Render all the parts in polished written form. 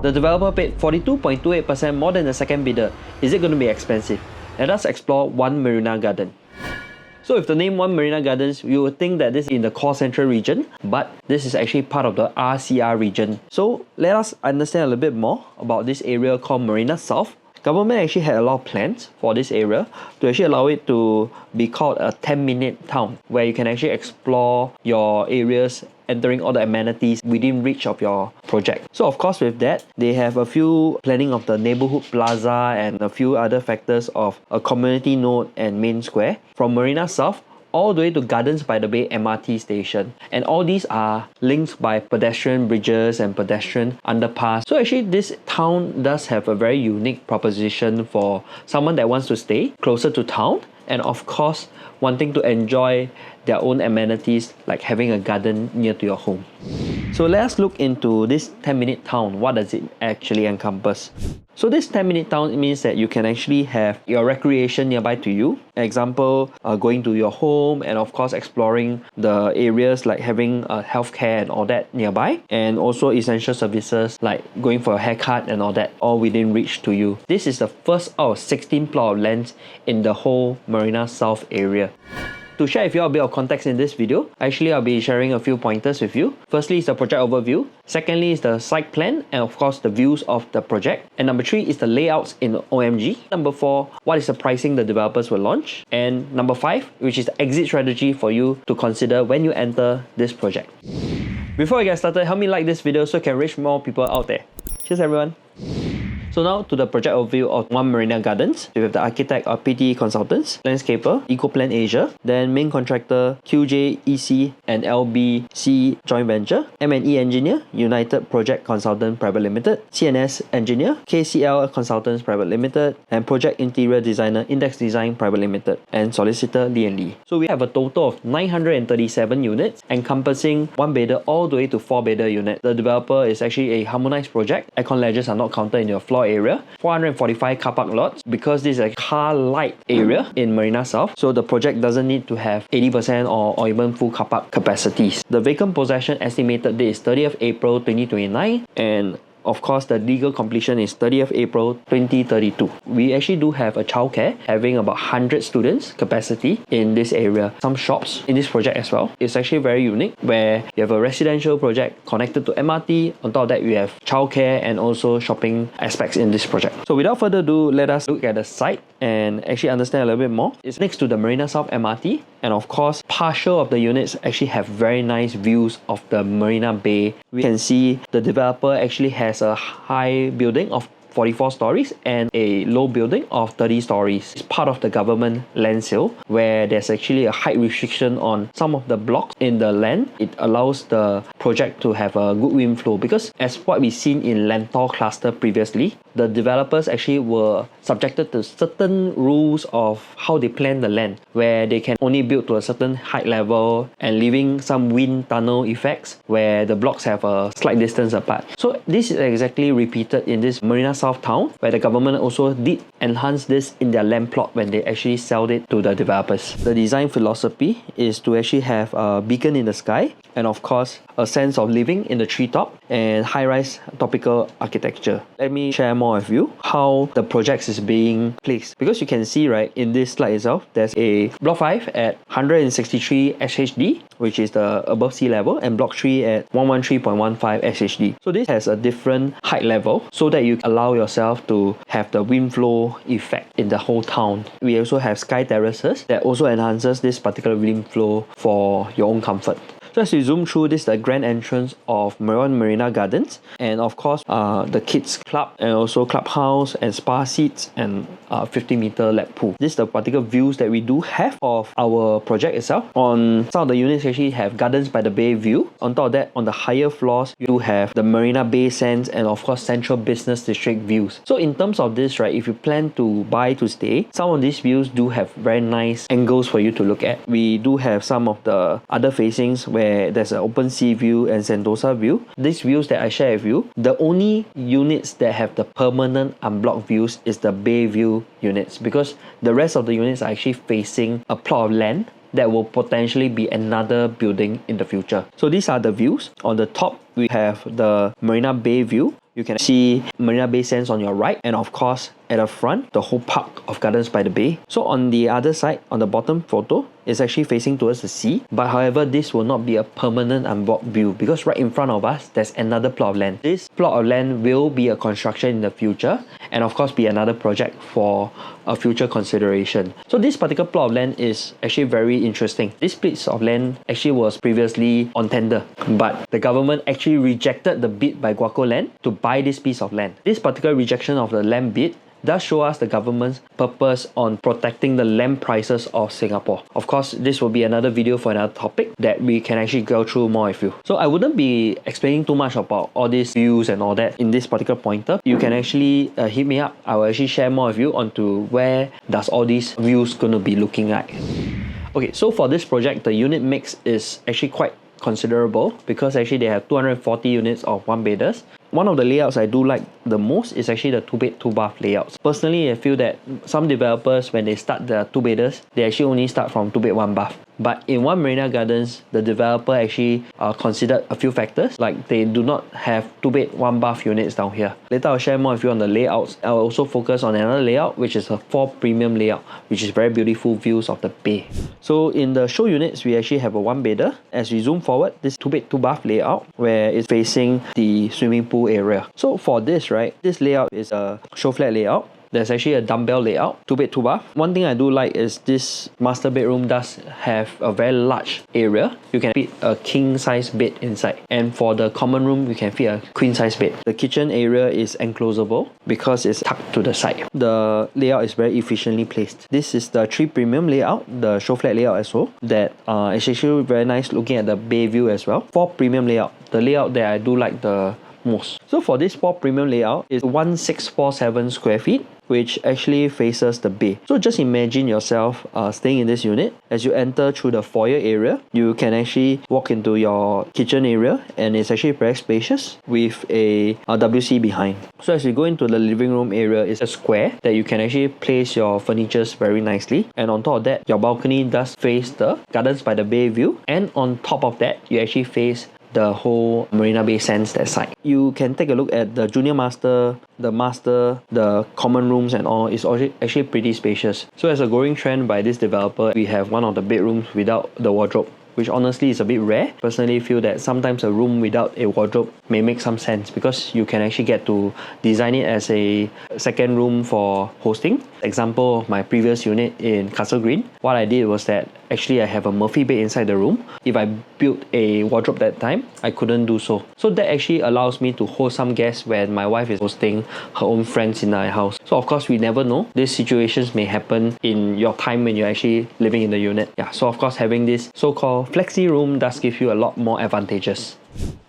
The developer paid 42.28% more than the second bidder. Is it going to be expensive? Let us explore One Marina Garden. So with the name One Marina Gardens, you would think that this is in the core central region, but this is actually part of the RCR region. So let us understand a little bit more about this area called Marina South. Government actually had a lot of plans for this area to actually allow it to be called a 10-minute town, where you can actually explore your areas, entering all the amenities within reach of your project. So of course with that, they have a few planning of the neighborhood plaza and a few other factors of a community node and main square from Marina South all the way to Gardens by the Bay MRT station. And all these are linked by pedestrian bridges and pedestrian underpass. So actually this town does have a very unique proposition for someone that wants to stay closer to town and of course wanting to enjoy their own amenities like having a garden near to your home. So let us look into this 10-minute town. What does it actually encompass? So this 10-minute town means that you can actually have your recreation nearby to you. Example, going to your home and of course exploring the areas like having healthcare and all that nearby. And also essential services like going for a haircut and all that, all within reach to you. This is the first out of 16 plot of lands in the whole Marina South area. To share with you a bit of context in this video, actually I'll be sharing a few pointers with you. Firstly is the project overview. Secondly is the site plan and of course the views of the project. And number 3 is the layouts in OMG. Number 4, what is the pricing the developers will launch. And number 5, which is the exit strategy for you to consider when you enter this project. Before I get started, help me like this video so I can reach more people out there. Cheers everyone! So now to the project overview of One Marina Gardens. We have the architect of PT Consultants, landscaper, EcoPlan Asia, then main contractor QJ, EC and LBC joint venture, M&E engineer, United Project Consultant Private Limited, CNS engineer, KCL Consultants Private Limited, and project interior designer Index Design Private Limited, and solicitor Lee & Lee. So we have a total of 937 units encompassing 1 bedder all the way to 4 bedder unit. The developer is actually a harmonized project. Aircon ledges are not counted in your floor area. 445 car park lots because this is a car light area in Marina South, so the project doesn't need to have 80% or even full car park capacities. The vacant possession estimated date is 30th April 2029 and of course, the legal completion is 30th April 2032. We actually do have a childcare having about 100 students capacity in this area. Some shops in this project as well. It's actually very unique where you have a residential project connected to MRT. On top of that, we have childcare and also shopping aspects in this project. So without further ado, let us look at the site and actually understand a little bit more. It's next to the Marina South MRT, and of course, partial of the units actually have very nice views of the Marina Bay. We can see the developer actually has a high building of 44 stories and a low building of 30 stories. It's part of the government land sale where there's actually a height restriction on some of the blocks in the land. It allows the project to have a good wind flow because as what we've seen in Lentor cluster previously, the developers actually were subjected to certain rules of how they plan the land where they can only build to a certain height level and leaving some wind tunnel effects where the blocks have a slight distance apart. So this is exactly repeated in this Marina South town where the government also did enhance this in their land plot when they actually sold it to the developers. The design philosophy is to actually have a beacon in the sky and of course a sense of living in the treetop and high-rise topical architecture. Let me share more with you how the project is being placed. Because you can see right in this slide itself, there's a block 5 at 163 SHD, which is the above sea level, and block 3 at 113.15 SHD. So this has a different height level so that you allow yourself to have the wind flow effect in the whole town. We also have sky terraces that also enhances this particular wind flow for your own comfort. So as we zoom through, this is the grand entrance of One Marina Gardens, and of course the kids club and also clubhouse and spa seats and 50-meter lap pool. This is the particular views that we do have of our project itself. On some of the units actually have Gardens by the Bay view. On top of that, on the higher floors, you do have the Marina Bay Sands and of course Central Business District views. So in terms of this, right, if you plan to buy to stay, some of these views do have very nice angles for you to look at. We do have some of the other facings where there's an open sea view and Sentosa view. These views that I share with you, the only units that have the permanent unblocked views is the Bay View units because the rest of the units are actually facing a plot of land that will potentially be another building in the future. So these are the views. On the top, we have the Marina Bay view. you can see Marina Bay Sands on your right, and of course at the front, the whole park of Gardens by the Bay. So on the other side, on the bottom photo, it's actually facing towards the sea. But however, this will not be a permanent unblocked view because right in front of us, there's another plot of land. This plot of land will be a construction in the future and of course be another project for a future consideration. So this particular plot of land is actually very interesting. This piece of land actually was previously on tender, but the government actually rejected the bid by Guaco Land to buy this piece of land. This particular rejection of the land bid does show us the government's purpose on protecting the land prices of Singapore. Of course, this will be another video for another topic that we can actually go through more with you. So I wouldn't be explaining too much about all these views and all that in this particular pointer. You can actually hit me up. I will actually share more with you onto where does all these views going to be looking like. Okay, so for this project, the unit mix is actually quite considerable because actually they have 240 units of one bedders. One of the layouts I do like the most is actually the 2-bed 2-bath layouts. Personally, I feel that some developers, when they start the 2-bedders, they actually only start from 2-bed 1-bath. But in One Marina Gardens, the developer actually considered a few factors, like they do not have 2-bed 1-bath units down here. Later I'll share more with you on the layouts. I'll also focus on another layout, which is a 4 premium layout, which is very beautiful views of the bay. So in the show units, we actually have a 1-bedder. As we zoom forward, this 2-bed 2-bath layout where it's facing the swimming pool area. So for this, right, this layout is a show flat layout. There's actually a dumbbell layout, 2-bed 2-bath. One thing I do like is this master bedroom does have a very large area. You can fit a king size bed inside. And for the common room, you can fit a queen size bed. The kitchen area is enclosable because it's tucked to the side. The layout is very efficiently placed. This is the 3 premium layout, the show flat layout as well. That is actually very nice looking at the bay view as well. 4 premium layout, the layout that I do like the most. So for this 4 premium layout is 1647 square feet, which actually faces the bay. So just imagine yourself staying in this unit. As you enter through the foyer area, you can actually walk into your kitchen area, and it's actually very spacious with a WC behind. So as you go into the living room area, it's a square that you can actually place your furnitures very nicely. And on top of that, your balcony does face the Gardens by the Bay view. And on top of that, you actually face the whole Marina Bay Sands that side. You can take a look at the junior master, the common rooms and all. It's actually pretty spacious. So as a growing trend by this developer, we have one of the bedrooms without the wardrobe, which honestly is a bit rare. Personally feel that sometimes a room without a wardrobe may make some sense because you can actually get to design it as a second room for hosting. Example of my previous unit in Castle Green, what I did was that actually I have a Murphy bed inside the room. If I built a wardrobe that time, I couldn't do so. So that actually allows me to host some guests when my wife is hosting her own friends in our house. So of course we never know. These situations may happen in your time when you're actually living in the unit. Yeah, so of course having this so-called flexi room does give you a lot more advantages.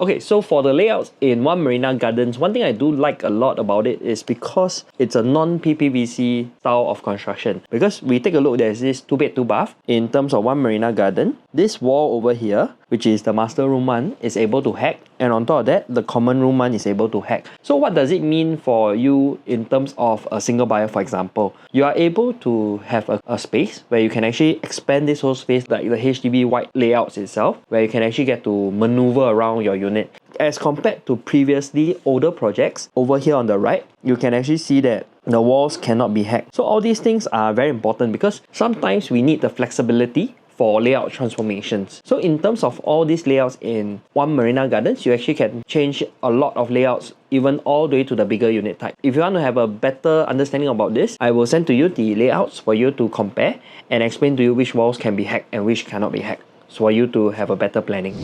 Okay, so for the layouts in One Marina Gardens, one thing I do like a lot about it is because it's a non-PPVC style of construction. Because we take a look, there's this 2-bed 2-bath in terms of One Marina Garden. This wall over here, which is the master room one, is able to hack, and on top of that, the common room one is able to hack. So what does it mean for you in terms of a single buyer, for example? You are able to have a space where you can actually expand this whole space like the HDB white layouts itself, where you can actually get to maneuver around your unit. As compared to previously older projects, over here on the right, you can actually see that the walls cannot be hacked. So all these things are very important because sometimes we need the flexibility for layout transformations. So in terms of all these layouts in One Marina Gardens, you actually can change a lot of layouts even all the way to the bigger unit type. If you want to have a better understanding about this, I will send to you the layouts for you to compare and explain to you which walls can be hacked and which cannot be hacked, so for you to have a better planning.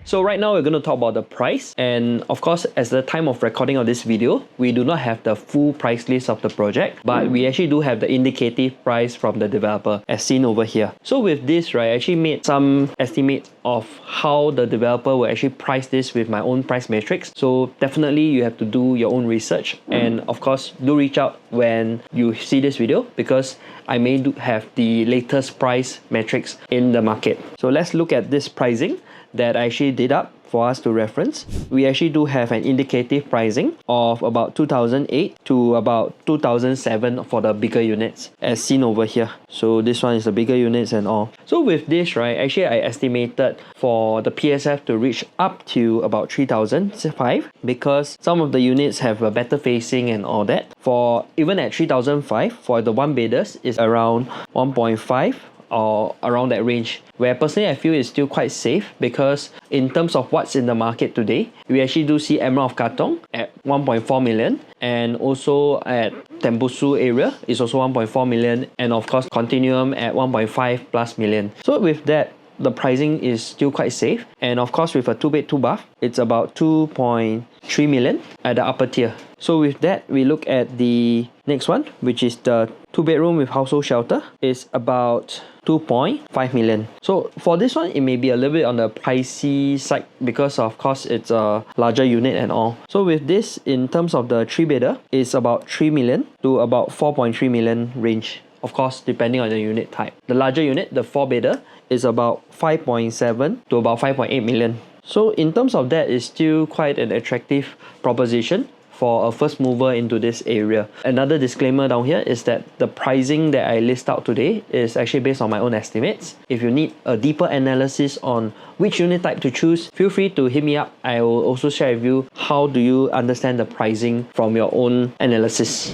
So right now we're going to talk about the price, and of course at the time of recording of this video, we do not have the full price list of the project, but we actually do have the indicative price from the developer as seen over here. So with this, right, I actually made some estimates of how the developer will actually price this with my own price matrix. So definitely you have to do your own research, and of course do reach out when you see this video because I may have the latest price metrics in the market. So let's look at this pricing that I actually did up for us to reference, we actually do have an indicative pricing of about 2008 to about 2007 for the bigger units as seen over here. So this one is the bigger units and all. So with this, right, actually I estimated for the PSF to reach up to about 3005 because some of the units have a better facing and all that. For even at 3005 for the one bedders is around 1.5 or around that range, where personally I feel is still quite safe because in terms of what's in the market today, we actually do see Emerald of Katong at 1.4 million, and also at Tembusu area is also 1.4 million, and of course Continuum at 1.5 plus million. So with that, the pricing is still quite safe, and of course with a 2-bed 2-bath it's about 2.3 million at the upper tier. So with that, we look at the next one, which is the 2-bedroom with household shelter, is about 2.5 million. So for this one, it may be a little bit on the pricey side because of course it's a larger unit and all. So with this, in terms of the 3-bedder, it's about 3 million to about 4.3 million range. Of course, depending on the unit type. The larger unit, the 4-bedder, is about 5.7 to about 5.8 million. So in terms of that, it's still quite an attractive proposition for a first mover into this area. Another disclaimer down here is that the pricing that I list out today is actually based on my own estimates. If you need a deeper analysis on which unit type to choose, feel free to hit me up. I will also share with you how do you understand the pricing from your own analysis.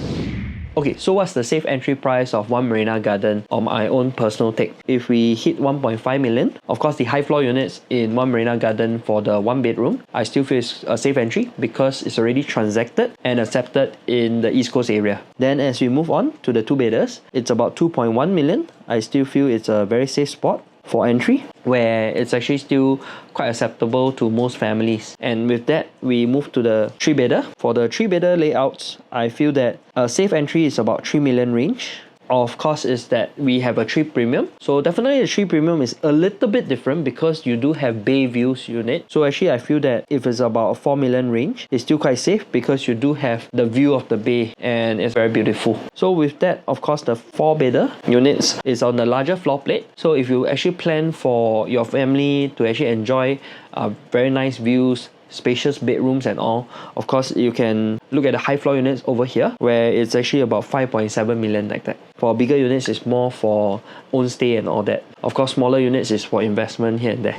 Okay, so what's the safe entry price of One Marina Garden on my own personal take? If we hit 1.5 million, of course the high floor units in One Marina Garden for the 1-bedroom, I still feel it's a safe entry because it's already transacted and accepted in the East Coast area. Then as we move on to the 2-bedders, it's about 2.1 million. I still feel it's a very safe spot for entry, where it's actually still quite acceptable to most families. And with that, we move to the 3-bedder. For the 3-bedder layouts, I feel that a safe entry is about 3 million range. Of course, is that we have a 3 premium. So definitely the 3 premium is a little bit different because you do have bay views unit. So actually I feel that if it's about a 4 million range, it's still quite safe because you do have the view of the bay and it's very beautiful. So with that, of course, the 4-bedder units is on the larger floor plate. So if you actually plan for your family to actually enjoy very nice views, spacious bedrooms and all, of course you can look at the high floor units over here where it's actually about 5.7 million like that. For bigger units, it's more for own stay and all that. Of course, smaller units is for investment here and there.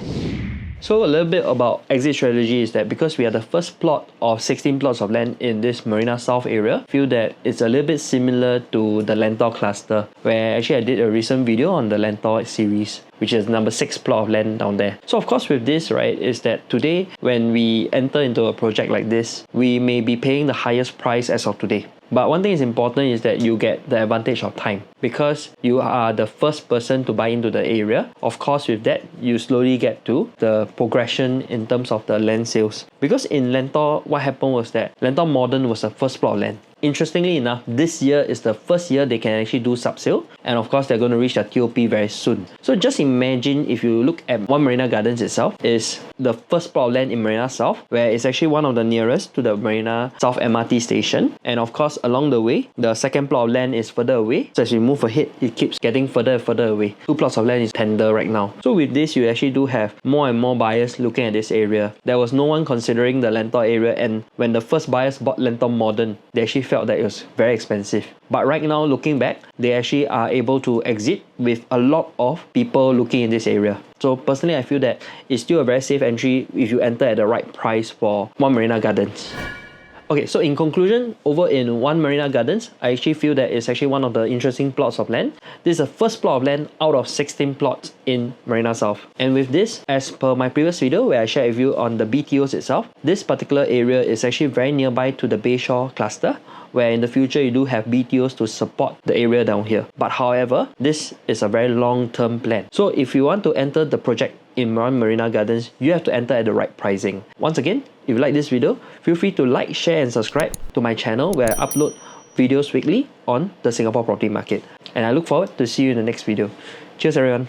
So a little bit about exit strategy is that because we are the first plot of 16 plots of land in this Marina South area, I feel that it's a little bit similar to the Lentor cluster, where actually I did a recent video on the Lentor series, which is number 6 plot of land down there. So of course with this, right, is that today when we enter into a project like this, we may be paying the highest price as of today. But one thing is important is that you get the advantage of time because you are the first person to buy into the area. Of course, with that, you slowly get to the progression in terms of the land sales. Because in Lentor, what happened was that Lentor Modern was the first plot of land. Interestingly enough, this year is the first year they can actually do sub-sale, and of course they're going to reach their TOP very soon. So just imagine if you look at One Marina Gardens itself, is the first plot of land in Marina South, where it's actually one of the nearest to the Marina South MRT station, and of course along the way, the second plot of land is further away. So as we move ahead, it keeps getting further and further away. 2 plots of land is tender right now. So with this, you actually do have more and more buyers looking at this area. There was no one considering the Lentor area, and when the first buyers bought Lentor Modern, they actually felt that it was very expensive. But right now, looking back, they actually are able to exit with a lot of people looking in this area. So personally, I feel that it's still a very safe entry if you enter at the right price for One Marina Gardens. Okay, so in conclusion, over in One Marina Gardens, I actually feel that it's actually one of the interesting plots of land. This is the first plot of land out of 16 plots in Marina South. And with this, as per my previous video where I shared with you on the BTOs itself, this particular area is actually very nearby to the Bayshore cluster, where in the future you do have BTOs to support the area down here. But however, this is a very long-term plan. So if you want to enter the project in One Marina Gardens, you have to enter at the right pricing. Once again, if you like this video, feel free to like, share and subscribe to my channel where I upload videos weekly on the Singapore property market. And I look forward to see you in the next video. Cheers everyone.